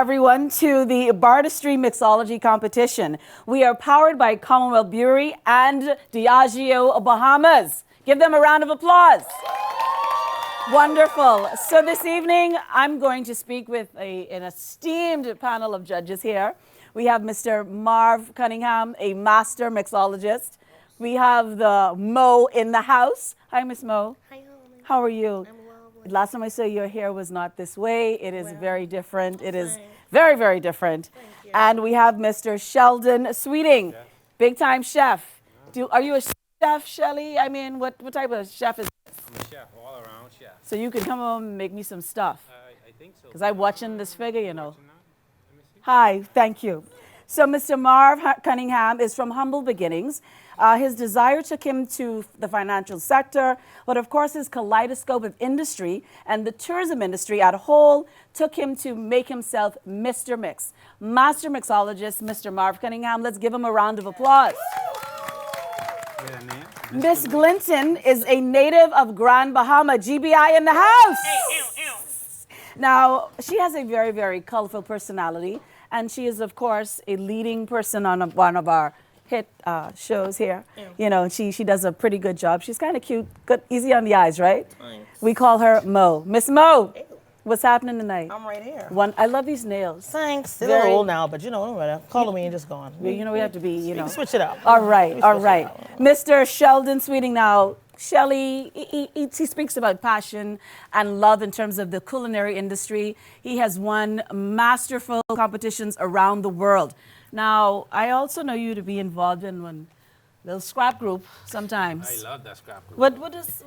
everyone, to the Bartistry Mixology competition. We are powered by Commonwealth Brewery and Diageo Bahamas. Give them a round of applause. Wonderful. So this evening, I'm going to speak with an esteemed panel of judges here. We have Mr. Marv Cunningham, a master mixologist. We have the Mo in the house. Hi, Miss Mo. Hi, Holly. How are you? I'm well. Last time I saw your hair was not this way. It is very different. It is Thanks. very, very different. Thank you. And we have Mr. Sheldon Sweeting, big time chef. Are you a chef, Shelly? I mean, what type of chef is this? I'm a chef, all around chef. So you can come home and make me some stuff. I think so. Because I'm watching this figure, you know. Watching that? Let me see. Hi, thank you. So Mr. Marv Cunningham is from humble beginnings. His desire took him to the financial sector, but of course his kaleidoscope of industry and the tourism industry as a whole took him to make himself Mr. Mix. Master mixologist, Mr. Marv Cunningham. Let's give him a round of applause. Yeah, man. Miss Glinton is a native of Grand Bahama, GBI in the house. Now, she has a very, very colorful personality, and she is, of course, a leading person on one of our hit shows here. You know, she does a pretty good job. She's kind of cute, good, easy on the eyes, right? Thanks. We call her Mo. Miss Mo, what's happening tonight? I'm right here. I love these nails. Thanks. They're a Very- little old now, but you know, whatever. Call me and just gone. You know, we have to be, you know. Switch it up. All right, We all switch it right. up. Mr. Sheldon Sweeting now. Shelly, he speaks about passion and love in terms of the culinary industry. He has won masterful competitions around the world. Now, I also know you to be involved in one little scrap group sometimes. I love that scrap group. What's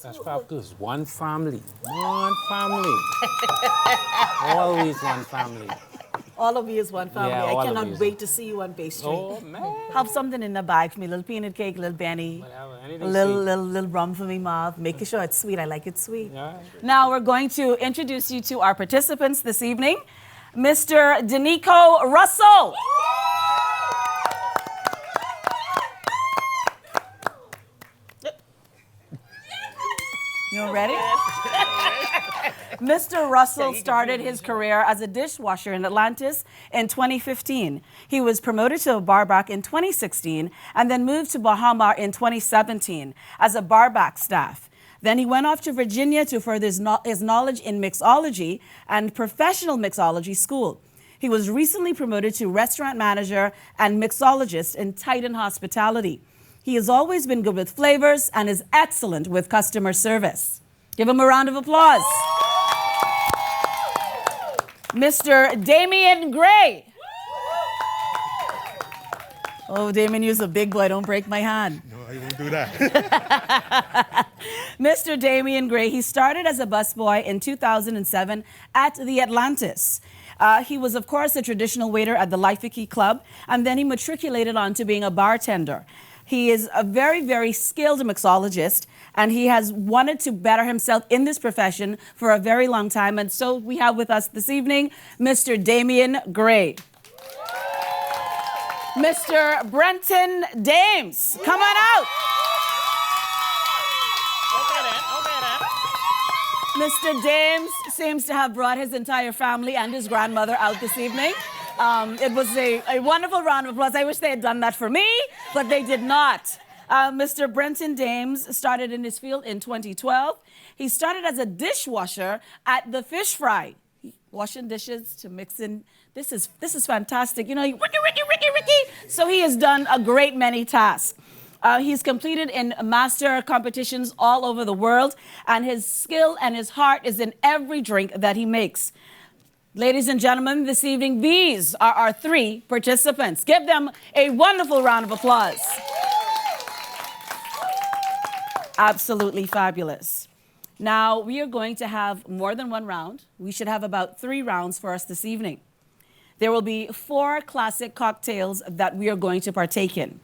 That scrap group is one family. One family. Always one family. all of you is one family. Yeah, all I of cannot you is wait to see you on pastry. Oh, man. Have something in the bag for me, a little peanut cake, a little Benny. Whatever, A anything little rum for me, Marv. Making sure it's sweet. I like it sweet. Yeah. Now we're going to introduce you to our participants this evening. Mr. Dineiko Russell. You ready? Mr. Russell started his career as a dishwasher in Atlantis in 2015. He was promoted to a barback in 2016 and then moved to Bahama in 2017 as a barback staff. Then he went off to Virginia to further his knowledge in mixology and professional mixology school. He was recently promoted to restaurant manager and mixologist in Titan Hospitality. He has always been good with flavors and is excellent with customer service. Give him a round of applause. Mr. Damian Gray. Oh, Damian, you're a big boy. Don't break my hand. No, I won't do that. Mr. Damian Gray, he started as a busboy in 2007 at the Atlantis. He was, of course, a traditional waiter at the Laifiki Club, and then he matriculated on to being a bartender. He is a very, very skilled mixologist, and he has wanted to better himself in this profession for a very long time. And so we have with us this evening Mr. Damian Gray. Mr. Brenton Dames, come on out. Mr. Dames seems to have brought his entire family and his grandmother out this evening. It was a wonderful round of applause. I wish they had done that for me, but they did not. Mr. Brenton Dames started in his field in 2012. He started as a dishwasher at the Fish Fry, washing dishes to mixing. This is fantastic. You know, Ricky. So he has done a great many tasks. He's competed in master competitions all over the world, and his skill and his heart is in every drink that he makes. Ladies and gentlemen, this evening, these are our three participants. Give them a wonderful round of applause. Absolutely fabulous. Now, we are going to have more than one round. We should have about 3 rounds for us this evening. There will be 4 classic cocktails that we are going to partake in.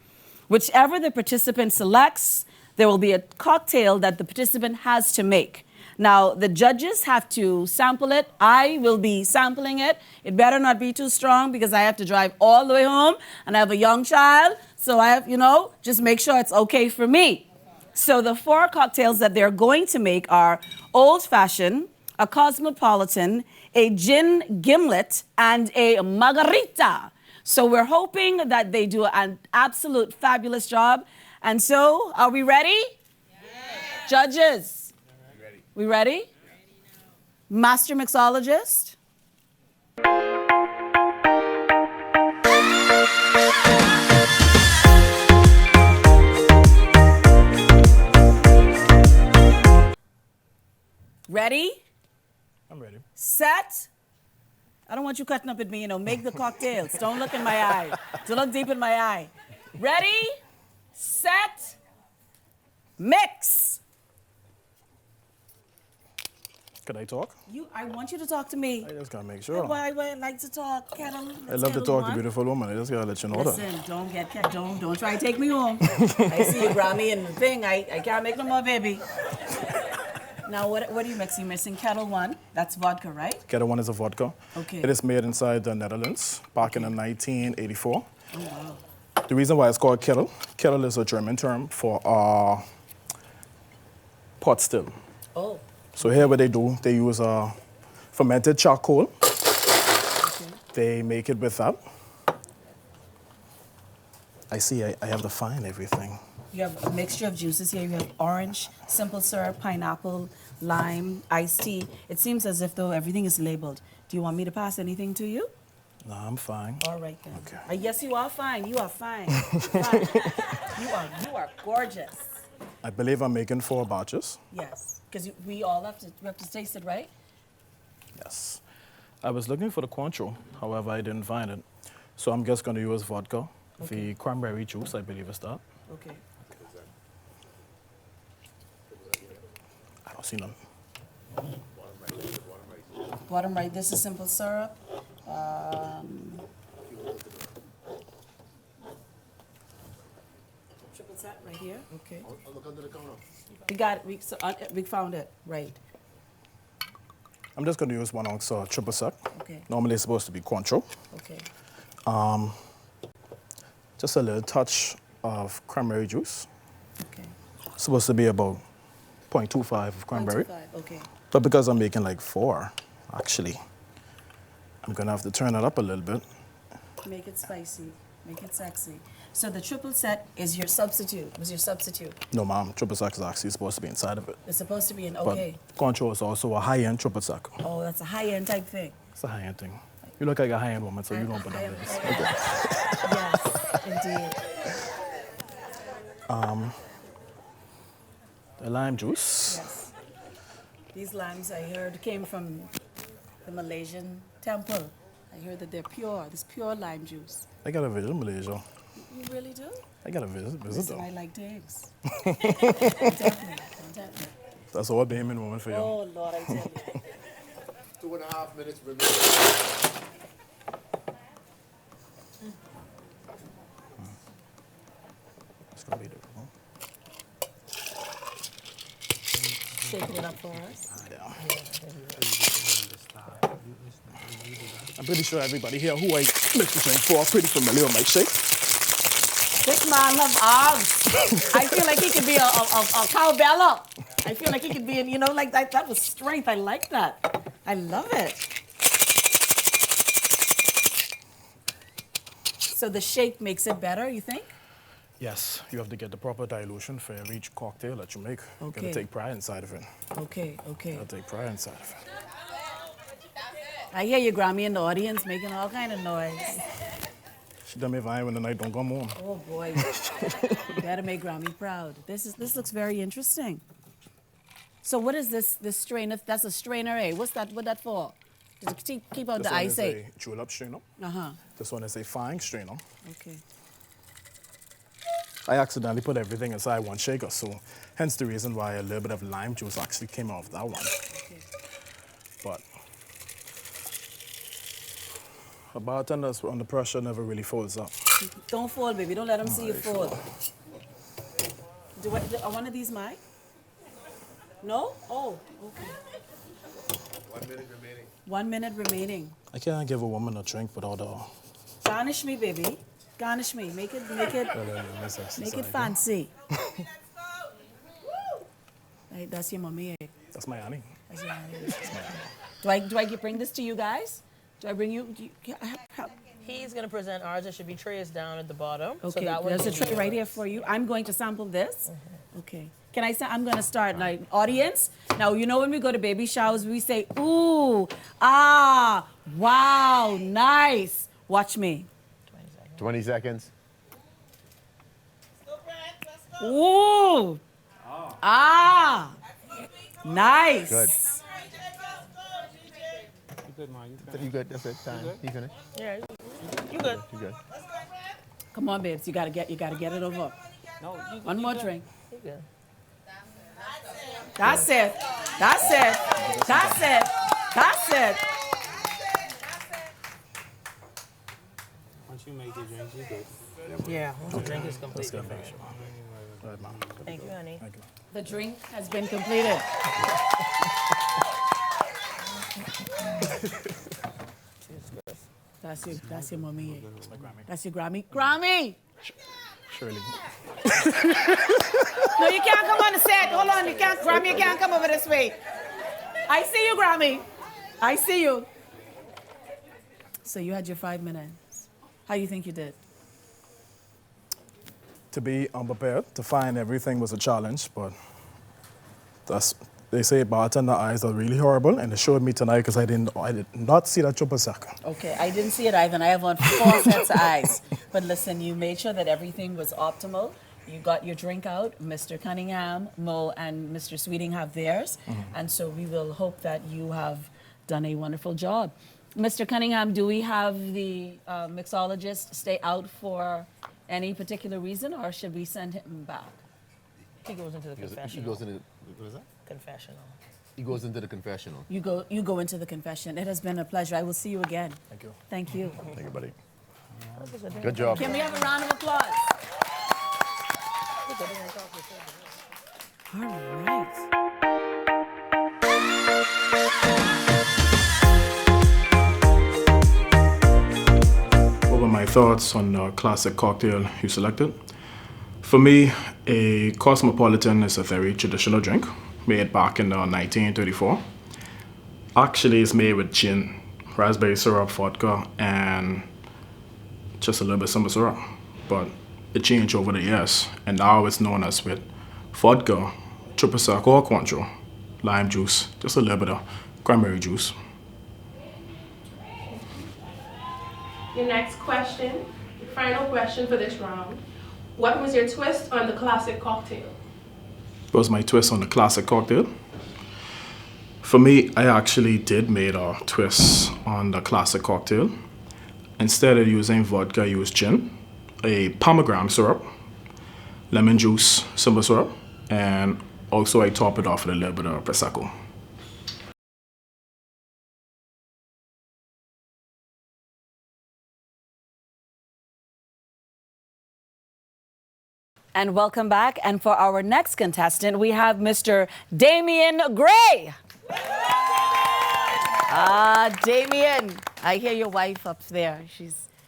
Whichever the participant selects, there will be a cocktail that the participant has to make. Now, the judges have to sample it. I will be sampling it. It better not be too strong because I have to drive all the way home and I have a young child. So I have, just make sure it's okay for me. So the 4 cocktails that they're going to make are Old Fashioned, a Cosmopolitan, a gin gimlet, and a margarita. So we're hoping that they do an absolute fabulous job. And so, are we ready? Yes. Judges, we ready? Master Mixologist. Ready? I'm ready. Set. I don't want you cutting up at me, make the cocktails. Don't look in my eye. Don't look deep in my eye. Ready? Set. Mix. Could I talk? I want you to talk to me. I just gotta make sure. Why I like to talk, Kettle? I love to talk to beautiful women. I just gotta let you know that. Listen, don't try to take me home. I see you Grammy and the thing. I can't make no more, baby. Now, what are you mixing? You're mixing Kettle 1. That's vodka, right? Kettle 1 is a vodka. Okay. It is made inside the Netherlands back in 1984. Oh, wow. The reason why it's called kettle is a German term for pot still. Oh. So here what they do, they use fermented charcoal. Okay. They make it with that. I see I have to find everything. You have a mixture of juices here. You have orange, simple syrup, pineapple, lime, iced tea. It seems as if, though, everything is labeled. Do you want me to pass anything to you? No, I'm fine. All right, then. Okay. Yes, you are fine. You are fine. Fine. You are gorgeous. I believe I'm making 4 batches. Yes, because we all have to taste it, right? Yes. I was looking for the Cointreau, however, I didn't find it. So I'm just going to use vodka. Okay. The cranberry juice, I believe is that. Okay. I don't see none. Bottom right, this is simple syrup. Triple set right here. Okay. I'll look under the counter. We got it. We found it. Right. I'm just going to use 1 ounce triple sec. Okay. Normally it's supposed to be Cointreau. Okay. Just a little touch of cranberry juice. Okay. Supposed to be about 0.25 of cranberry. 125. Okay. But because I'm making like 4, actually, I'm going to have to turn it up a little bit. Make it spicy. Make it sexy. So the triple set is your substitute. Was your substitute? No, ma'am. Triple sec is actually supposed to be inside of it. It's supposed to be an okay. But Cointreau is also a high-end triple sec. Oh, that's a high-end type thing. It's a high-end thing. You look like a high-end woman, so you don't put that this. Yes, indeed. The lime juice. Yes. These limes, I heard, came from the Malaysian temple. I heard that they're pure. This pure lime juice. I got a visit in Malaysia. You really do? I got a visit Listen, though. I like eggs. Definitely. That's all Damian woman for you. Oh, Lord, I tell you. 2.5 minutes remaining. It's gonna be the one. Shaking it up for us. Yeah. I'm pretty sure everybody here who I mix the drink for are pretty familiar with my shake. This man have arms. I feel like he could be a cowbella. I feel like he could be in, like that. That was strength. I like that. I love it. So the shake makes it better, you think? Yes, you have to get the proper dilution for every cocktail that you make. You Okay. gotta take pride inside of it. Okay. You gotta take pride inside of it. I hear you, Grammy, in the audience making all kind of noise. She done me fine when the night don't come home. Oh boy, you better make Grammy proud. This looks very interesting. So what is this strainer? That's a strainer, eh? What's that? What that for? To keep out This the one ice, is eh? a julep strainer. Uh-huh. This one is a fine strainer. Okay. I accidentally put everything inside one shaker, so hence the reason why a little bit of lime juice actually came off that one. Okay. But a bartender that's under pressure never really folds up. Don't fall, baby. Don't let them see you fall. Are one of these mine? No? Oh, okay. 1 minute remaining. 1 minute remaining. I can't give a woman a drink without Garnish me, baby. Garnish me. Make it fancy. Right, that's your mommy, eh? That's my honey. That's your mommy. Do I bring this to you guys? Do I bring you? He's going to present ours. There should be trays down at the bottom. Okay, So that there's a tray right here for you. I'm going to sample this. Okay. Can I say, I'm going to start, like, audience. Now, you know when we go to baby showers, we say, ooh, ah, wow, nice. Watch me. 20 seconds. Ooh, ah, nice. Good. You good, man? You good? That's it. Time. You finished? Yeah, you good. You good? Come on, babes, you gotta get it over. No, One more drink. You good. That's it. That's it. That's it. That's it. Once you make your drinks, you good. Yeah, once the drink is complete. Let's go finish. Right, ma'am. Thank you, honey. Thank you. The drink has been completed. That's your mommy. That's my Grammy. That's your Grammy. Grammy! Shirley. No, you can't come on the set. Hold on, you can't. Grammy, you can't come over this way. I see you, Grammy. I see you. So you had your 5 minutes. How do you think you did? To be unprepared, to find everything was a challenge, but they say bartender eyes are really horrible, and it showed me tonight because I did not see that triple sec. Okay, I didn't see it either, and I have on 4 sets of eyes. But listen, you made sure that everything was optimal. You got your drink out. Mr. Cunningham, Mo, and Mr. Sweeting have theirs. And so we will hope that you have done a wonderful job. Mr. Cunningham, do we have the mixologist stay out for any particular reason, or should we send him back? He goes into the He confessional. goes into what is that? Confessional. He goes into the confessional. You go into the confession. It has been a pleasure. I will see you again. Thank you. Thank you. Thank you, buddy. Good job. Can we have a round of applause? All right. What were my thoughts on the classic cocktail you selected? For me, a Cosmopolitan is a very traditional drink made back in 1934. Actually, it's made with gin, raspberry syrup, vodka, and just a little bit of simple syrup. But it changed over the years, and now it's known as with vodka, triple sec or Cointreau, lime juice, just a little bit of cranberry juice. Your next question, final question for this round. What was your twist on the classic cocktail? What was my twist on the classic cocktail? For me, I actually did make a twist on the classic cocktail. Instead of using vodka, I used gin, a pomegranate syrup, lemon juice, simple syrup, and also I top it off with a little bit of Prosecco. And welcome back. And for our next contestant, we have Mr. Damian Gray. Damian, I hear your wife up there.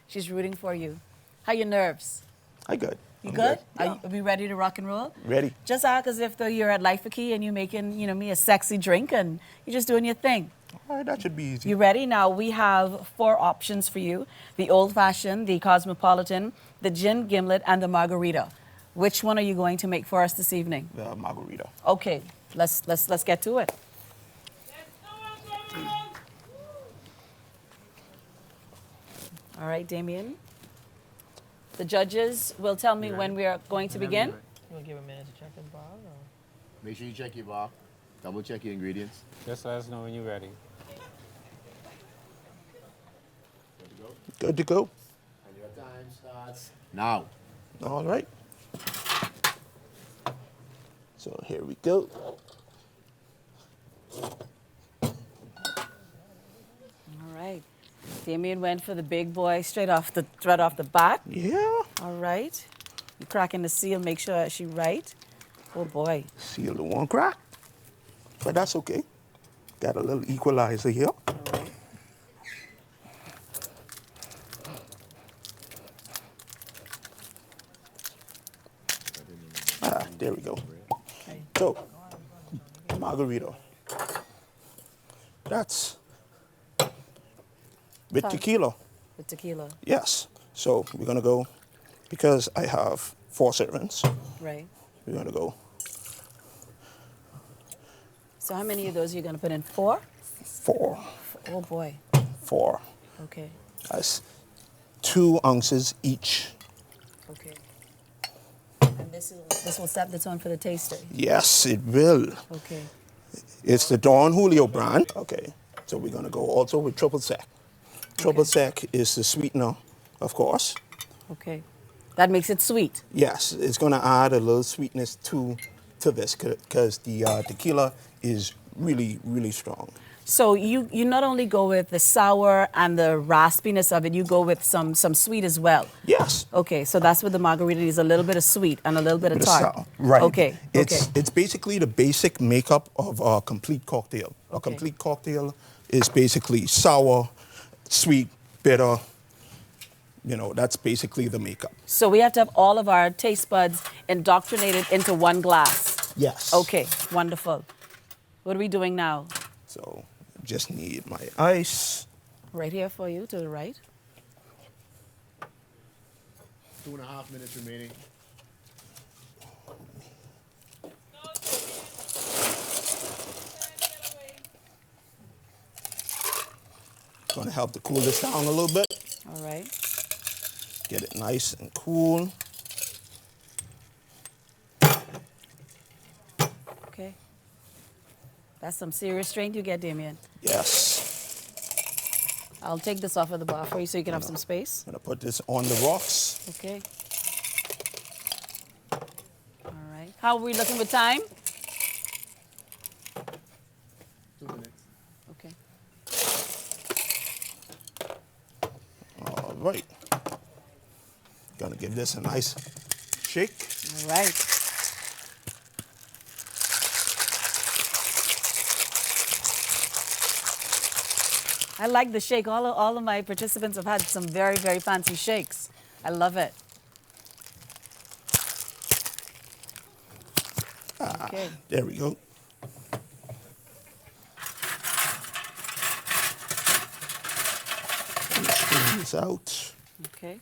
She's rooting for you. How are your nerves? I good. You I'm good? Yeah. Are we ready to rock and roll? Ready. Just act as if though you're at Life Key and you're making, me a sexy drink and you're just doing your thing. All right, that should be easy. You ready? Now we have 4 options for you: the Old Fashioned, the Cosmopolitan, the Gin Gimlet, and the Margarita. Which one are you going to make for us this evening? The margarita. Okay, let's get to it. All right, Damien. The judges will tell me when we are going to begin. You want to give a minute to check the bar? Or? Make sure you check your bar. Double check your ingredients. Just let us know when you're ready. Good to go. And your time starts now. All right. So here we go. All right. Damien went for the big boy straight off the bat. Yeah. All right. You're cracking the seal, make sure she right. Oh boy. Seal the one crack. But that's okay. Got a little equalizer here. There we go. Okay. So, margarita. That's with tequila. With tequila. Yes. So we're gonna go, because I have 4 servings, Right. we're gonna go So how many of those are you going to put in? 4? 4, Oh, boy. 4. Okay. That's 2 ounces each. Okay. And this will set the tone for the taster. Yes, it will. Okay. It's the Don Julio brand. Okay. So we're gonna go also with triple sec. Triple sec is the sweetener, of course. Okay. That makes it sweet. Yes, it's gonna add a little sweetness to this because the tequila is really, really strong. So you not only go with the sour and the raspiness of it, you go with some sweet as well. Yes. Okay, so that's what the margarita is, a little bit of sweet and a little bit of Bit of tart. sour. Right. Okay. It's basically the basic makeup of a complete cocktail. A Okay. complete cocktail is basically sour, sweet, bitter. You know, that's basically the makeup. So we have to have all of our taste buds indoctrinated into one glass. Yes. Okay, wonderful. What are we doing now? So just need my ice. Right here for you, to the right. 2.5 minutes remaining. Gonna help to cool this down a little bit. All right. Get it nice and cool. Okay. That's some serious strength you get, Damian. Yes. I'll take this off of the bar for you so you can have some space. Gonna put this on the rocks. Okay. All right. How are we looking with time? 2 minutes. Okay. All right. Gonna give this a nice shake. All right. I like the shake. All of my participants have had some very, very fancy shakes. I love it. Okay. There we go. Strain this out. Okay.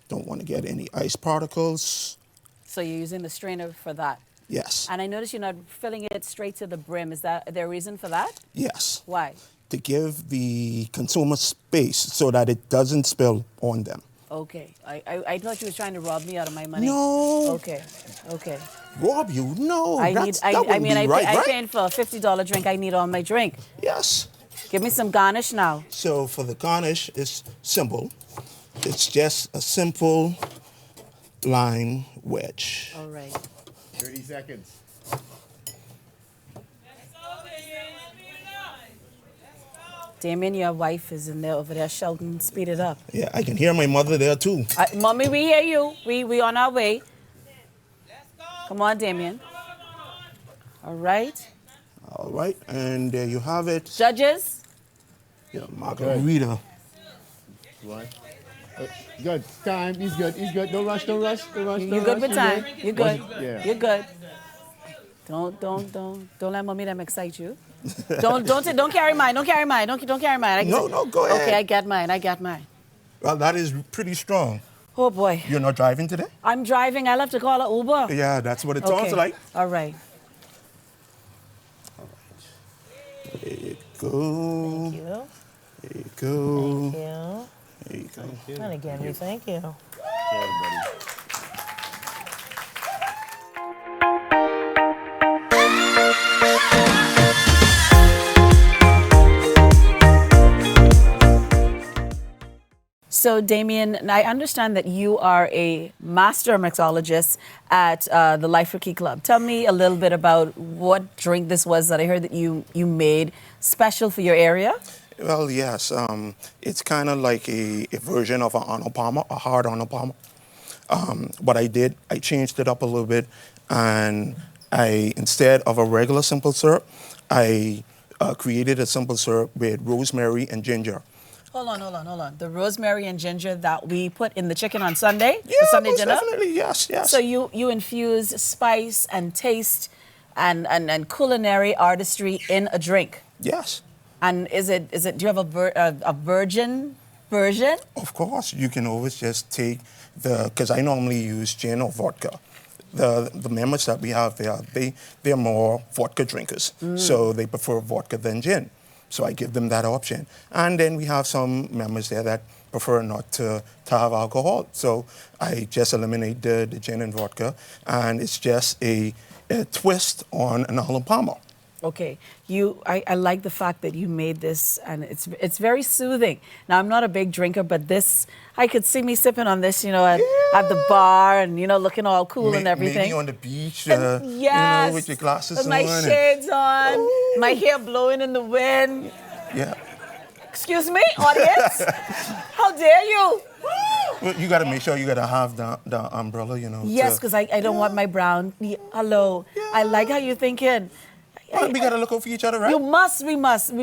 Don't want to get any ice particles. So you're using the strainer for that. Yes. And I notice you're not filling it straight to the brim. Is there a reason for that? Yes. Why? To give the consumer space so that it doesn't spill on them. Okay. I thought you were trying to rob me out of my money. No. Okay. Okay. Rob you? No. I that's, need. that I wouldn't mean, be right, I right? paying for a $50 drink. I need all my drink. Yes. Give me some garnish now. So for the garnish, it's simple. It's just a simple lime wedge. All right. 30 seconds. Damien, your wife is in there over there shouting, speed it up. Yeah, I can hear my mother there too. Mommy, we hear you. We on our way. Come on, Damien. All right. All right, and there you have it. Judges? Your margarita. One. Good. Time. He's good. He's good. Don't rush. Don't rush. Don't rush. You Don't good rush. with You're time. good. You good. Yeah. You're good. Don't let mommy them excite you. Don't carry mine. Don't carry mine. Don't carry mine. No, go ahead. Okay, I got mine. Well, that is pretty strong. Oh boy. You're not driving today? I'm driving. I'll have to call an Uber. Yeah, that's what it sounds like. All right. There you go. Thank you. There you go. Thank you. There you go. And again, we thank you. Okay, everybody. So, Damian, I understand that you are a master mixologist at the Life for Key Club. Tell me a little bit about what drink this was that I heard that you made special for your area. Well, yes. It's kind of like a version of an Arnold Palmer, a hard Arnold Palmer. What I did, I changed it up a little bit, and instead of a regular simple syrup, I created a simple syrup with rosemary and ginger. Hold on. The rosemary and ginger that we put in the chicken on Sunday, Yeah, the Sunday most dinner? definitely, yes. So you infuse spice and taste and culinary artistry in a drink. Yes. And is it? Do you have a virgin version? Of course, you can always just take because I normally use gin or vodka. The members that we have there, they're more vodka drinkers, so they prefer vodka than gin. So I give them that option. And then we have some members there that prefer not to have alcohol. So I just eliminate the gin and vodka, and it's just a twist on an Arnold Palmer. Okay, I like the fact that you made this, and it's very soothing. Now, I'm not a big drinker, but this, I could see me sipping on this, at the bar and, looking all cool and everything. Maybe on the beach, yes, with your glasses with on. my shades on, my hair blowing in the wind. Yeah. Excuse me, audience? How dare you? Well, you got to make sure you got to have the umbrella, Yes, because I don't want my brown. Hello. Yeah. I like how you're thinking. Well, we got to look out for each other, right? We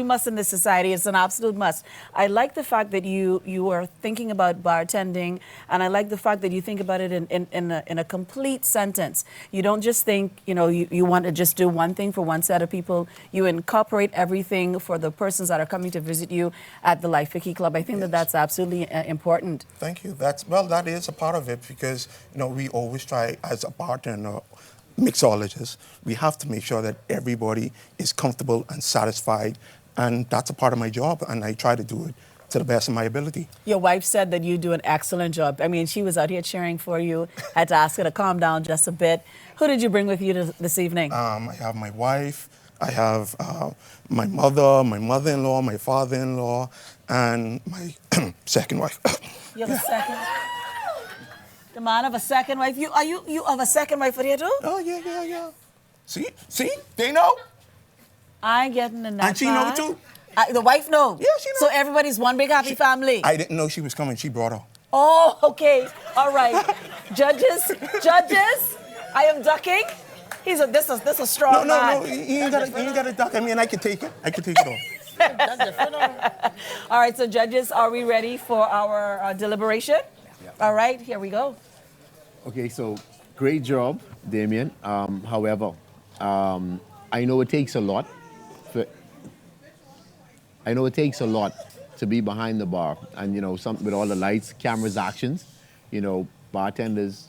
must in this society. It's an absolute must. I like the fact that you are thinking about bartending, and I like the fact that you think about it in a complete sentence. You don't just think, you want to just do one thing for one set of people. You incorporate everything for the persons that are coming to visit you at the Life Vicky Club. I think that's absolutely important. Thank you. That is a part of it because, we always try as a bartender, mixologists, we have to make sure that everybody is comfortable and satisfied, and that's a part of my job, and I try to do it to the best of my ability. Your wife said that you do an excellent job. I mean, she was out here cheering for you. Had to ask her to calm down just a bit. Who did you bring with you this evening? I have my wife, I have my mother, my mother-in-law, my father-in-law, and my second wife. You have a second? The man of a second wife. Are you of a second wife for here too? Oh, yeah. See? They know. I ain't getting in that And she know too. The wife know? Yeah, she know. So everybody's one big happy family? I didn't know she was coming. She brought her. Oh, okay. All right. Judges, I am ducking. This is a strong man. No, you ain't got to duck. I mean, I can take it. off. All right, so judges, are we ready for our deliberation? All right, here we go. Okay, so great job, Damian. However, I know it takes a lot. To be behind the bar, and with all the lights, cameras, actions, bartenders,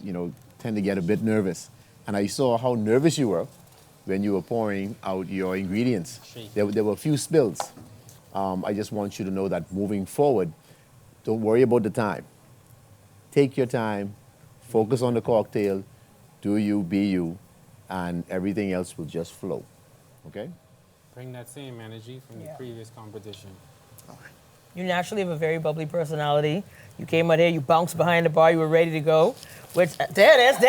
tend to get a bit nervous. And I saw how nervous you were when you were pouring out your ingredients. There were a few spills. I just want you to know that moving forward, don't worry about the time. Take your time, focus on the cocktail, do you, be you, and everything else will just flow, okay? Bring that same energy from the previous competition. You naturally have a very bubbly personality. You came out here, you bounced behind the bar, you were ready to go. There it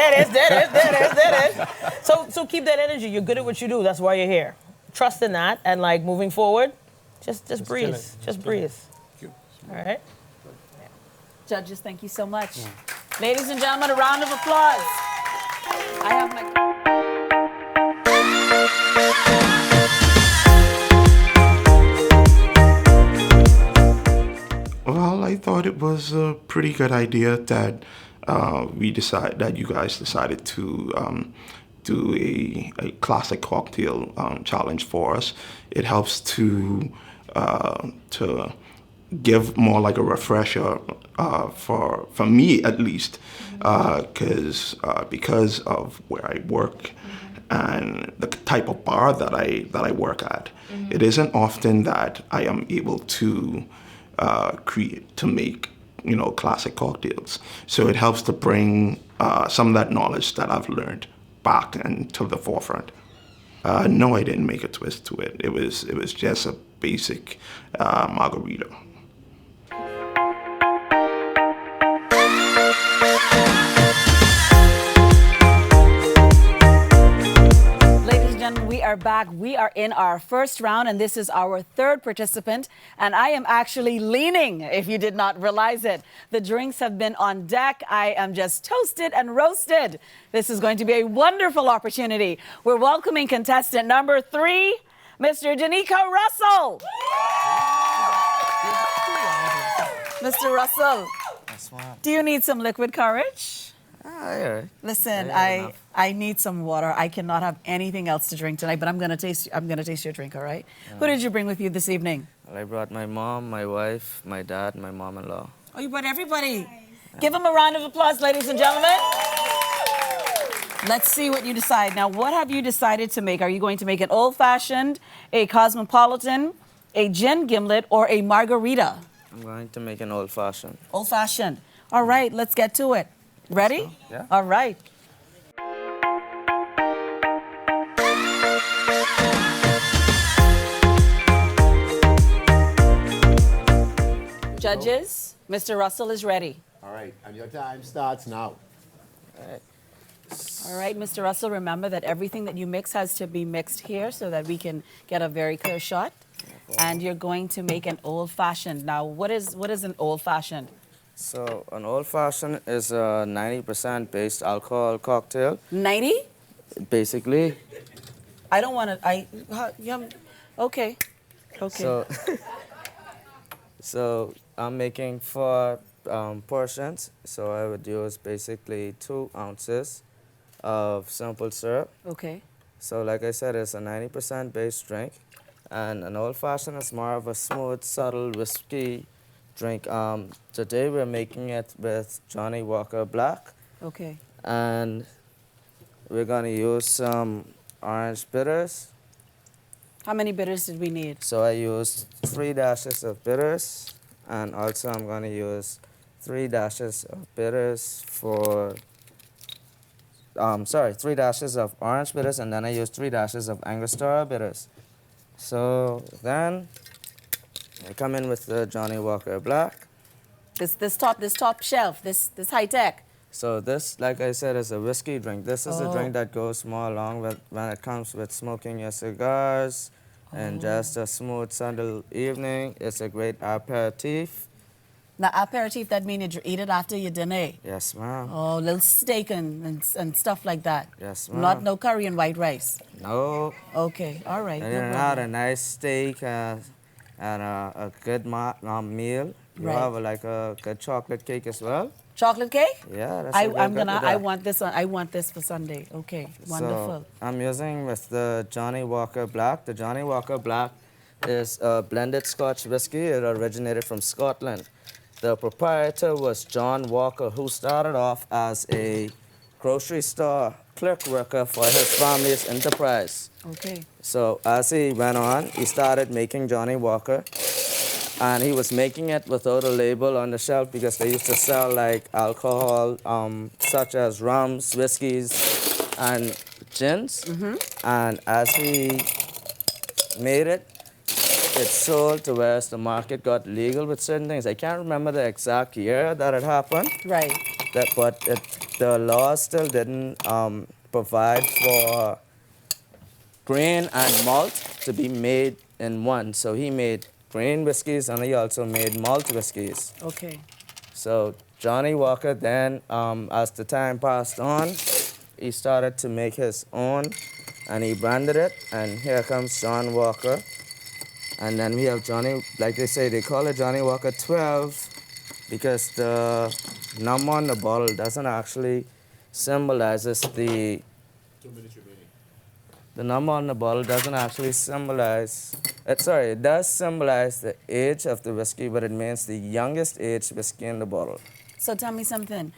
is. So keep that energy. You're good at what you do. That's why you're here. Trust in that, and moving forward, just breathe. Just breathe. All right. Judges, thank you so much. Ladies and gentlemen, a round of applause. I have my... Well, I thought it was a pretty good idea that you guys decided to do a classic cocktail challenge for us. It helps to give more like a refresher for me at least, because of where I work and the type of bar that I work at. It isn't often that I am able to make classic cocktails. So it helps to bring some of that knowledge that I've learned back and to the forefront. No, I didn't make a twist to it. It was just a basic margarita. We are back. We are in our first round, and this is our third participant. And I am actually leaning, if you did not realize it. The drinks have been on deck. I am just toasted and roasted. This is going to be a wonderful opportunity. We're welcoming contestant number 3, Mr. Dineiko Russell. Mr. Russell, Yes, ma'am. do you need some liquid courage? Yeah. Listen, Yeah, enough. I need some water. I cannot have anything else to drink tonight, but I'm gonna taste your drink, all right? Who did you bring with you this evening? Well, I brought my mom, my wife, my dad, my mom-in-law. Oh, you brought everybody. Give them a round of applause, ladies and gentlemen. Let's see what you decide. Now, what have you decided to make? Are you going to make an old-fashioned, a cosmopolitan, a gin gimlet, or a margarita? I'm going to make an old-fashioned. Old-fashioned. All right, let's get to it. Ready? Yeah. All right. Judges, Mr. Russell is ready. All right, and your time starts now. All right, Mr. Russell, remember that everything that you mix has to be mixed here so that we can get a very clear shot. And you're going to make an old-fashioned. Now, what is an old-fashioned? So an old-fashioned is a 90% based alcohol cocktail. 90? Basically. I don't want to, okay. Okay. So, so I'm making 4 portions. So I would use basically 2 ounces of simple syrup. Okay. So like I said, it's a 90% base drink. And an old-fashioned is more of a smooth, subtle whiskey drink. Today we're making it with Johnny Walker Black. Okay. And we're gonna use some orange bitters. How many bitters did we need? So I used 3 dashes of bitters, and also I'm gonna use 3 dashes of bitters for, 3 dashes of orange bitters, and then I used 3 dashes of Angostura bitters. So then I come in with the Johnny Walker Black. This top shelf, this high tech. So this, like I said, is a whiskey drink. This is a drink that goes more along with when it comes with smoking your cigars and just a smooth, subtle evening. It's a great aperitif. Now, aperitif, that means you eat it after your dinner. Yes, ma'am. Oh, little steak and stuff like that. Yes, ma'am. Not no curry and white rice. No. Okay, all right. And no then problem. out a nice steak and a good meal. You Right. have like a good chocolate cake as well. Chocolate cake? Yeah, that's a good with that. I want this for Sunday. Okay, wonderful. So I'm using with the Johnny Walker Black. The Johnny Walker Black is a blended Scotch whiskey. It originated from Scotland. The proprietor was John Walker, who started off as a grocery store clerk worker for his family's enterprise. Okay. So as he went on, he started making Johnny Walker. And he was making it without a label on the shelf because they used to sell like alcohol, such as rums, whiskeys, and gins. And as he made it, it sold to where the market got legal with certain things. I can't remember the exact year that it happened. Right. But the law still didn't provide for grain and malt to be made in one. So he made grain whiskeys and he also made malt whiskeys. Okay. So Johnny Walker then, as the time passed on, he started to make his own and he branded it. And here comes John Walker. And then we have Johnny, like they say, they call it Johnny Walker 12 because the number on the bottle doesn't actually symbolizes the number on the bottle doesn't actually symbolize, it does symbolize the age of the whiskey, but it means the youngest age whiskey in the bottle. So tell me something.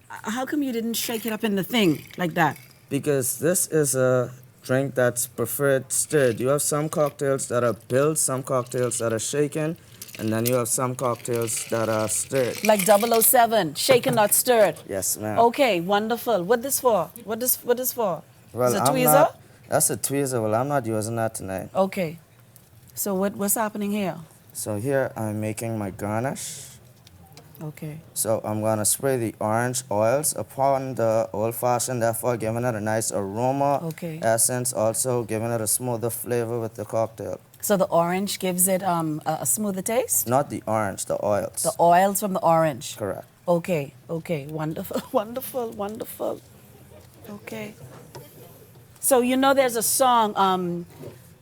How come you didn't shake it up in the thing like that? Because this is a drink that's preferred stirred. You have some cocktails that are built, some cocktails that are shaken, and then you have some cocktails that are stirred. Like 007, shaken, not stirred. Yes, ma'am. Okay, wonderful. What this for? What this for? Well, Is it I'm tweezer? not, that's a tweezer. Well, I'm not using that tonight. Okay. So what's happening here? So here I'm making my garnish. Okay. So I'm gonna spray the orange oils upon the old-fashioned, therefore giving it a nice aroma, Okay. essence, also giving it a smoother flavor with the cocktail. So the orange gives it a smoother taste? Not the orange, the oils. The oils from the orange. Correct. Okay, okay, wonderful, wonderful, wonderful. Okay. So you know there's a song,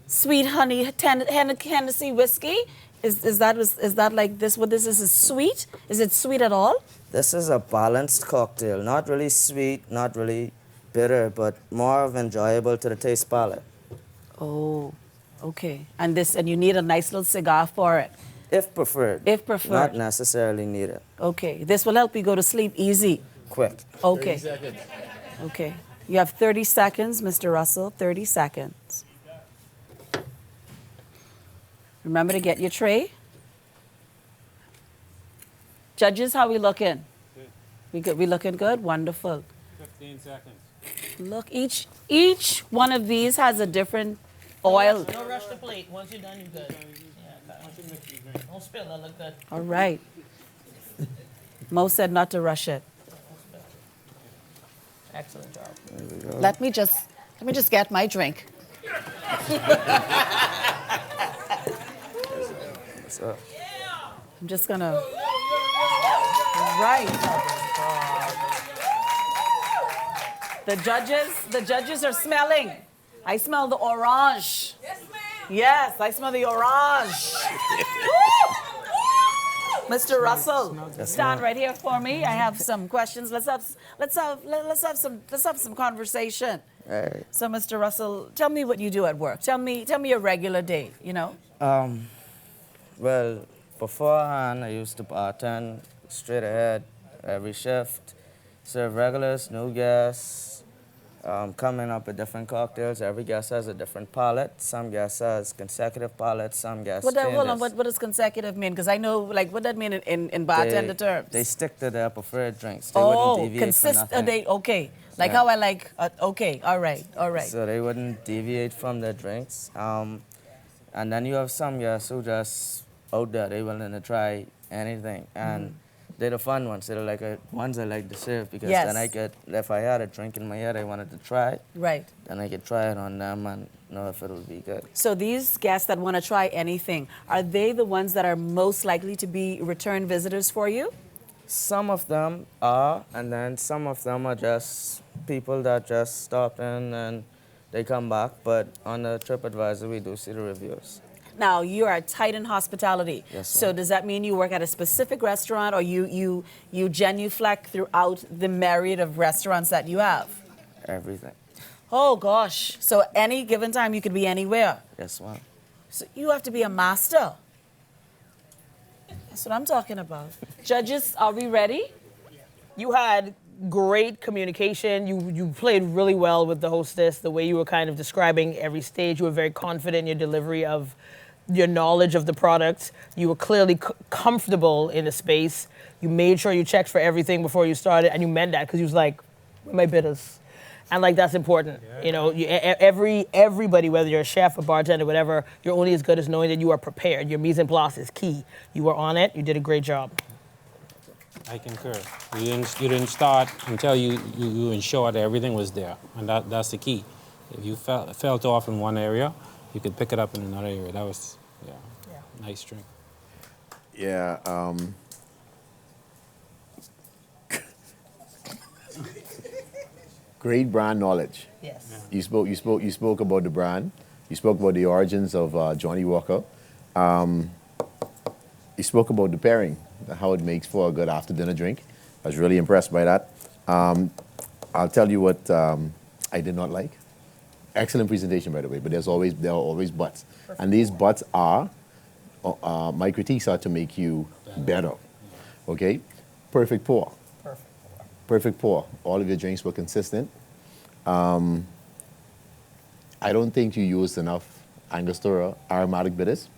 Sweet Honey Hennessy Whiskey. Is that like this? What this is sweet? Is it sweet at all? This is a balanced cocktail. Not really sweet, not really bitter, but more of enjoyable to the taste palate. Oh, okay. And you need a nice little cigar for it. If preferred. If preferred. Not necessarily needed. Okay. This will help you go to sleep easy. Quick. Okay. 30 seconds. Okay. You have 30 seconds, Mr. Russell. 30 seconds. Remember to get your tray. Judges, how we looking? Good. We good? We looking good? Wonderful. 15 seconds. Look, each one of these has a different oil. Don't rush the plate. Once you're done, you're good. Yeah, don't spill. That look good. All right. Mo said not to rush it. Excellent job. Let me just get my drink. So, I'm just gonna. Right. The judges are smelling. I smell the orange. Yes, ma'am. Yes, I smell the orange. Mr. Russell, stand right here for me. I have some questions. Let's have some conversation. Right. So, Mr. Russell, tell me what you do at work. Tell me your regular day. You know. Well, beforehand, I used to bartend straight ahead every shift, serve regulars, new guests, coming up with different cocktails. Every guest has a different palate. Some guests has consecutive palettes, some guests Hold on. changes. What does consecutive mean? Because I know, like, what that mean in bartender terms? They stick to their preferred drinks. They wouldn't deviate from nothing. Okay. Like Yeah. how I like, okay, all right. So they wouldn't deviate from their drinks. And then you have some guests who just out there, they willing to try anything. And they're the fun ones. They're like ones I like to serve because Yes. then if I had a drink in my head I wanted to try, Right. then I could try it on them and know if it'll be good. So these guests that want to try anything, are they the ones that are most likely to be return visitors for you? Some of them are, and then some of them are just people that just stop in and they come back. But on the TripAdvisor, we do see the reviews. Now, you are tight in hospitality. Yes, So ma'am. does that mean you work at a specific restaurant or you genuflect throughout the myriad of restaurants that you have? Everything. Oh, gosh. So any given time, you could be anywhere. Yes, ma'am. So you have to be a master. That's what I'm talking about. Judges, are we ready? You had great communication. You played really well with the hostess. The way you were kind of describing every stage, you were very confident in your delivery of your knowledge of the product. You were clearly comfortable in the space. You made sure you checked for everything before you started, and you meant that because you was like, "Where are my bitters?" And like that's important. Yeah. You know, everybody, whether you're a chef, a bartender, whatever, you're only as good as knowing that you are prepared. Your mise en place is key. You were on it. You did a great job. I concur. You didn't start until you ensured that everything was there, and that's the key. If you felt off in one area, you could pick it up in another area. That was nice drink. Yeah. Great brand knowledge. Yes. You spoke about the brand. You spoke about the origins of Johnny Walker. You spoke about the pairing, how it makes for a good after dinner drink. I was really impressed by that. I'll tell you what I did not like. Excellent presentation, by the way, but there are always buts. Perfect. And these buts are, my critiques are to make you better. Okay? Perfect pour. Perfect pour. All of your drinks were consistent. I don't think you used enough Angostura aromatic bitters.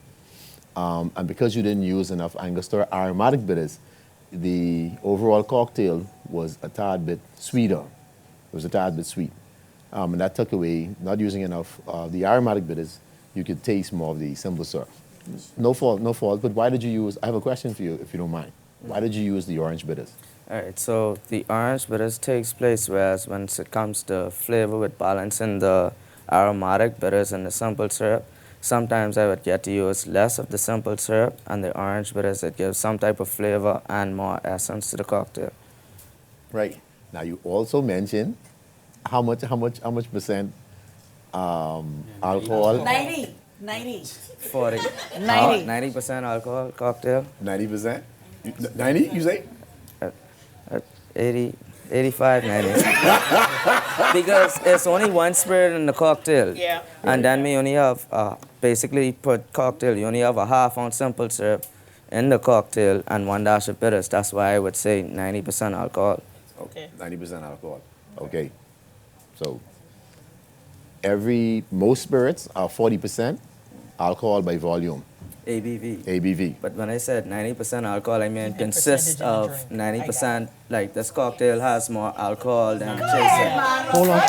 And because you didn't use enough Angostura aromatic bitters, the overall cocktail was a tad bit sweeter. It was a tad bit sweet. And that took away, not using enough the aromatic bitters, you could taste more of the simple syrup. No fault, but why did you use, I have a question for you, if you don't mind. Why did you use the orange bitters? All right, so the orange bitters takes place whereas when it comes to flavor with balancing the aromatic bitters and the simple syrup, sometimes I would get to use less of the simple syrup and the orange bitters that give some type of flavor and more essence to the cocktail. Right. Now you also mentioned how much percent alcohol? 90. 90. 40. 90. 90% alcohol cocktail. 90%? 90, you say? 80, 85, 90. Because it's only one spirit in the cocktail. Yeah. And then we only have, basically put cocktail, you only have a half ounce simple syrup in the cocktail and 1 dash of bitters. That's why I would say 90% alcohol. Okay. 90% alcohol. Okay. So most spirits are 40% alcohol by volume, ABV. ABV. But when I said 90% alcohol, I mean The consists percentage of in the drink. 90%, like this cocktail has more alcohol than chaser. Hold on.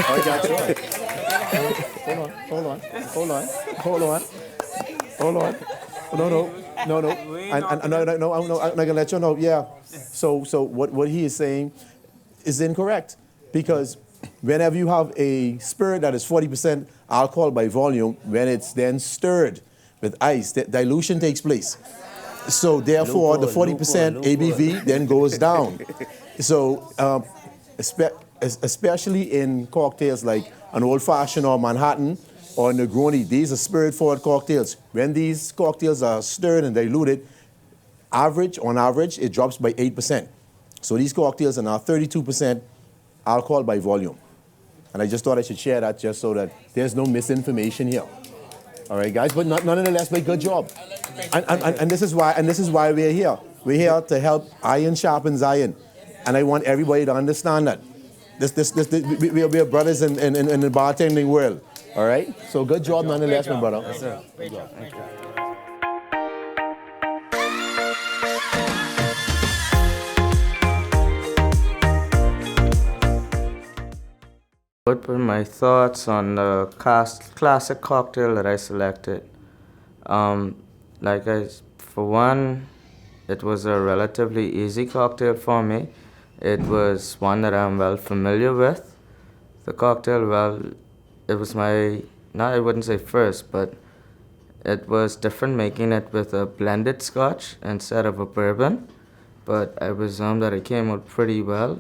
I got you. Hold on. No. I'm gonna let you know. Yeah. So what he is saying is incorrect, because whenever you have a spirit that is 40% alcohol by volume, when it's then stirred with ice, dilution takes place. So therefore, the 40% ABV then goes down. So especially in cocktails like an Old Fashioned or Manhattan or Negroni, these are spirit-forward cocktails. When these cocktails are stirred and diluted, on average, it drops by 8%. So these cocktails are now 32% alcohol by volume. And I just thought I should share that just so that there's no misinformation here. All right, guys, but nonetheless, but good job. And this is why we're here. We're here to help iron sharpens iron. And I want everybody to understand that. We are brothers in the bartending world. All right? So good job nonetheless, my brother. Yes, sir. Great job. Thank you. What were my thoughts on the classic cocktail that I selected? For one, it was a relatively easy cocktail for me. It was one that I'm well familiar with. The cocktail, it was I wouldn't say first, but it was different making it with a blended scotch instead of a bourbon. But I presume that it came out pretty well.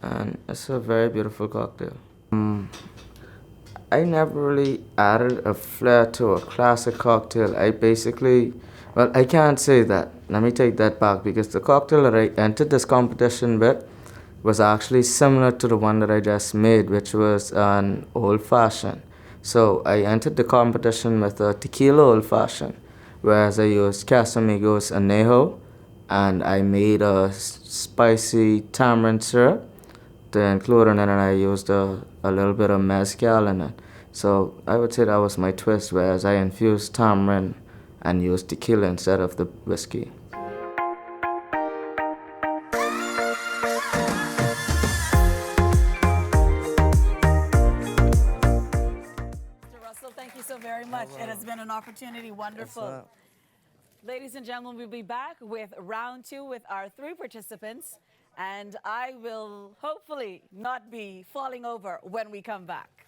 And it's a very beautiful cocktail. I never really added a flair to a classic cocktail. I can't say that. Let me take that back, because the cocktail that I entered this competition with was actually similar to the one that I just made, which was an Old Fashioned. So I entered the competition with a tequila Old Fashioned, whereas I used Casamigos Añejo, and I made a spicy tamarind syrup to include in it, and I used a little bit of mezcal in it. So I would say that was my twist, whereas I infused tamarind and used tequila instead of the whiskey. Mr. Russell, thank you so very much. It has been an opportunity. Wonderful. Ladies and gentlemen, we'll be back with round 2 with our 3 participants, and I will hopefully not be falling over when we come back.